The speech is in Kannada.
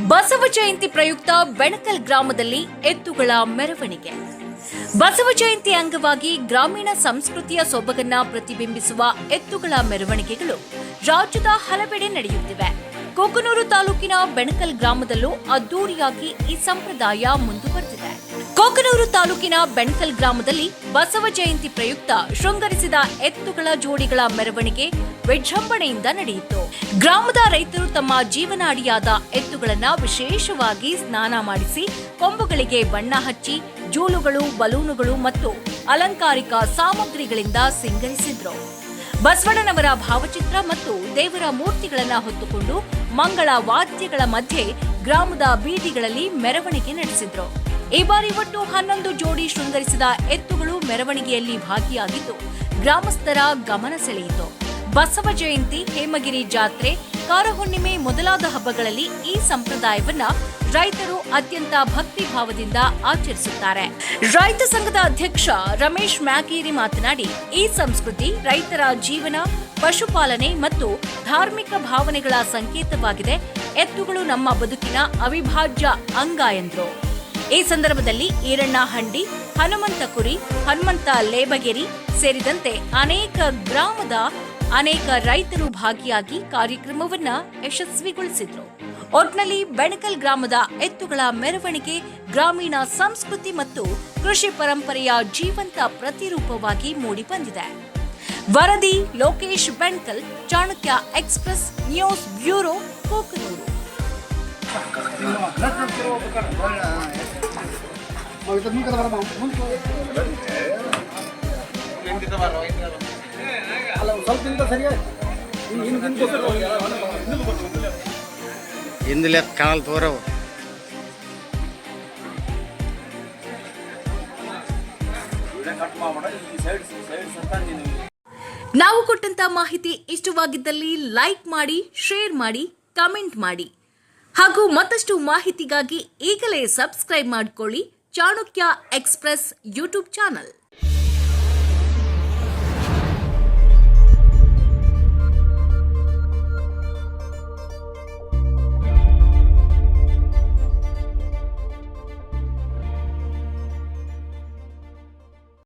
ಬಸವ ಜಯಂತಿ ಪ್ರಯುಕ್ತ ಬೆಣಕಲ್ ಗ್ರಾಮದಲ್ಲಿ ಎತ್ತುಗಳ ಮೆರವಣಿಗೆ. ಬಸವ ಜಯಂತಿ ಅಂಗವಾಗಿ ಗ್ರಾಮೀಣ ಸಂಸ್ಕೃತಿಯ ಸೊಬಗನ್ನ ಪ್ರತಿಬಿಂಬಿಸುವ ಎತ್ತುಗಳ ಮೆರವಣಿಗೆಗಳು ರಾಜ್ಯದ ಹಲವೆಡೆ ನಡೆಯುತ್ತಿವೆ. ಕೊಕ್ಕನೂರು ತಾಲೂಕಿನ ಬೆಣಕಲ್ ಗ್ರಾಮದಲ್ಲೂ ಅದ್ದೂರಿಯಾಗಿ ಈ ಸಂಪ್ರದಾಯ ಮುಂದುವರೆದಿದೆ. ಕೊಕ್ಕನೂರು ತಾಲೂಕಿನ ಬೆಣಕಲ್ ಗ್ರಾಮದಲ್ಲಿ ಬಸವ ಜಯಂತಿ ಪ್ರಯುಕ್ತ ಶೃಂಗರಿಸಿದ ಎತ್ತುಗಳ ಜೋಡಿಗಳ ಮೆರವಣಿಗೆ ವಿಜೃಂಭಣೆಯಿಂದ ನಡೆಯಿತು. ಗ್ರಾಮದ ರೈತರು ತಮ್ಮ ಜೀವನಾಡಿಯಾದ ಎತ್ತುಗಳನ್ನ ವಿಶೇಷವಾಗಿ ಸ್ನಾನ ಮಾಡಿಸಿ ಕೊಂಬುಗಳಿಗೆ ಬಣ್ಣ ಹಚ್ಚಿ ಜೂಲುಗಳು, ಬಲೂನುಗಳು ಮತ್ತು ಅಲಂಕಾರಿಕ ಸಾಮಗ್ರಿಗಳಿಂದ ಸಿಂಗರಿಸಿದ್ರು. ಬಸವಣ್ಣನವರ ಭಾವಚಿತ್ರ ಮತ್ತು ದೇವರ ಮೂರ್ತಿಗಳನ್ನು ಹೊತ್ತುಕೊಂಡು ಮಂಗಳ ವಾದ್ಯಗಳ ಮಧ್ಯೆ ಗ್ರಾಮದ ಬೀದಿಗಳಲ್ಲಿ ಮೆರವಣಿಗೆ ನಡೆಸಿದ್ರು. ಈ ಬಾರಿ ಒಟ್ಟು 11 ಜೋಡಿ ಶೃಂಗರಿಸಿದ ಎತ್ತುಗಳು ಮೆರವಣಿಗೆಯಲ್ಲಿ ಭಾಗಿಯಾಗಿದ್ದು ಗ್ರಾಮಸ್ಥರ ಗಮನ ಸೆಳೆಯಿತು. ಬಸವ ಜಯಂತಿ, ಹೇಮಗಿರಿ ಜಾತ್ರೆ, ಕಾರಹುಣ್ಣಿಮೆ ಮೊದಲಾದ ಹಬ್ಬಗಳಲ್ಲಿ ಈ ಸಂಪ್ರದಾಯವನ್ನ ರೈತರು ಅತ್ಯಂತ ಭಕ್ತಿ ಭಾವದಿಂದ ಆಚರಿಸುತ್ತಾರೆ. ರೈತ ಸಂಘದ ಅಧ್ಯಕ್ಷ ರಮೇಶ್ ಮ್ಯಾಗೇರಿ ಮಾತನಾಡಿ, ಈ ಸಂಸ್ಕೃತಿ ರೈತರ ಜೀವನ, ಪಶುಪಾಲನೆ ಮತ್ತು ಧಾರ್ಮಿಕ ಭಾವನೆಗಳ ಸಂಕೇತವಾಗಿದೆ. ಎತ್ತುಗಳು ನಮ್ಮ ಬದುಕಿನ ಅವಿಭಾಜ್ಯ ಅಂಗ ಎಂದರು. ಈ ಸಂದರ್ಭದಲ್ಲಿ ಈರಣ್ಣ ಹಂಡಿ, ಹನುಮಂತ ಕುರಿ, ಹನುಮಂತ ಲೇಬಗೇರಿ ಸೇರಿದಂತೆ ಗ್ರಾಮದ ಅನೇಕ ರೈತರು ಭಾಗಿಯಾಗಿ ಕಾರ್ಯಕ್ರಮವನ್ನ ಯಶಸ್ವಿಗೊಳಿಸಿದ್ರು. ಒಟ್ನಲ್ಲಿ ಬೆಣಕಲ್ ಗ್ರಾಮದ ಎತ್ತುಗಳ ಮೆರವಣಿಗೆ ಗ್ರಾಮೀಣ ಸಂಸ್ಕೃತಿ ಮತ್ತು ಕೃಷಿ ಪರಂಪರೆಯ ಜೀವಂತ ಪ್ರತಿರೂಪವಾಗಿ ಮೂಡಿಬಂದಿದೆ. ವರದಿ Lokesh Benakal, Chanakya express news bureau, Kokkanur. ಹಿಂದಿಲೆ ಕಾಣಲ್ ತೋರವು ನಾವು ಕೊಟ್ಟಂತ ಮಾಹಿತಿ ಇಷ್ಟವಾಗಿದ್ದಲ್ಲಿ ಲೈಕ್ ಮಾಡಿ, ಶೇರ್ ಮಾಡಿ, ಕಮೆಂಟ್ ಮಾಡಿ ಹಾಗೂ ಮತ್ತಷ್ಟು ಮಾಹಿತಿಗಾಗಿ ಈಗಲೇ ಸಬ್ಸ್ಕ್ರೈಬ್ ಮಾಡಿಕೊಳ್ಳಿ ಚಾಣಕ್ಯ ಎಕ್ಸ್‌ಪ್ರೆಸ್ ಯೂಟ್ಯೂಬ್ ಚಾನಲ್.